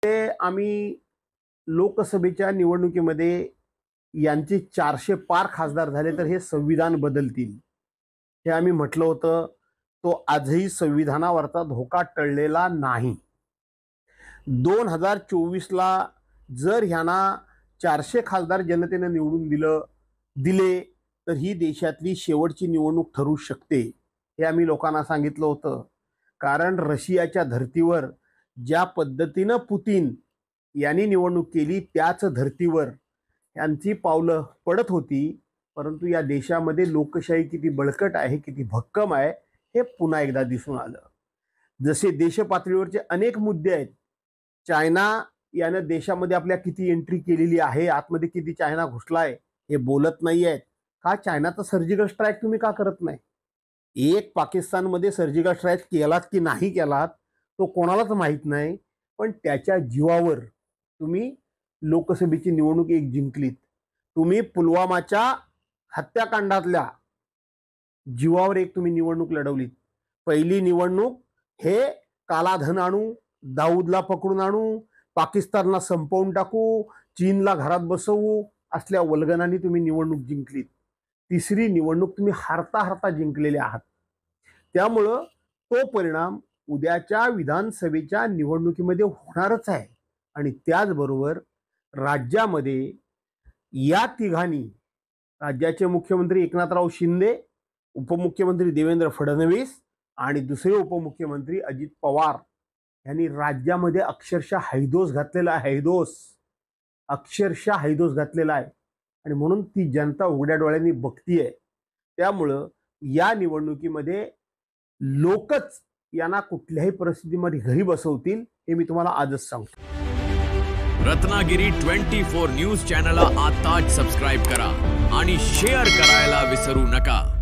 ते आम्ही लोकसभेच्या निवडणुकीमध्ये यांचे 400 पार खासदार झाले तर हे संविधान बदलतील हे आम्ही म्हटलं होतं. तो आजही संविधानावरचा धोका टळलेला नाही. 2024ला जर ह्यांना 400 खासदार जनतेने निवडून दिले तर ही देशातली शेवटची निवडणूक ठरू शकते हे आम्ही लोकांना सांगितलं होतं. कारण रशियाच्या धर्तीवर ज्या पद्धतीनं पुतीन यांनी निवडणूक केली त्याच धर्तीवर यांची पावलं पडत होती. परंतु या देशामध्ये लोकशाही किती बळकट आहे, किती भक्कम आहे हे पुन्हा एकदा दिसून आलं. जसे देशपातळीवरचे अनेक मुद्दे आहेत. चायना यानं देशामध्ये आपल्या किती एंट्री केलेली आहे, आतमध्ये किती चायना घुसलाय हे बोलत नाही आहेत. का चायनाचा सर्जिकल स्ट्राईक तुम्ही का करत नाही? एक पाकिस्तानमध्ये सर्जिकल स्ट्राईक केलात की नाही केलात तो कोणालाच माहीत नाही. पण त्याच्या जीवावर तुम्ही लोकसभेची निवडणूक एक जिंकलीत. तुम्ही पुलवामाच्या हत्याकांडातल्या जीवावर एक तुम्ही निवडणूक लढवलीत. पहिली निवडणूक हे कालाधन आणू, दाऊदला पकडून आणू, पाकिस्तानला संपवून टाकू, चीनला घरात बसवू असल्या वल्गनांनी तुम्ही निवडणूक जिंकलीत. तिसरी निवडणूक तुम्ही हारता हारता जिंकलेले आहात. त्यामुळं तो परिणाम उद्याच्या विधानसभेच्या निवडणुकीमध्ये होणारच आहे. आणि त्याचबरोबर राज्यामध्ये या तिघांनी, राज्याचे मुख्यमंत्री एकनाथराव शिंदे, उपमुख्यमंत्री देवेंद्र फडणवीस आणि दुसरे उपमुख्यमंत्री अजित पवार यांनी राज्यामध्ये अक्षरशः हैदोस घातलेला आहे. अक्षरशः हैदोस घातलेला आहे. आणि म्हणून ती जनता उघड्या डोळ्यांनी बघतीये. त्यामुळं या निवडणुकीमध्ये लोकच यांना कुठल्याही परिस्थितीमध्ये घरी बसवतील हे मी तुम्हाला आजच सांगतो. रत्नागिरी 24 न्यूज चॅनलला आताच सबस्क्राइब करा आणि शेअर करायला विसरू नका.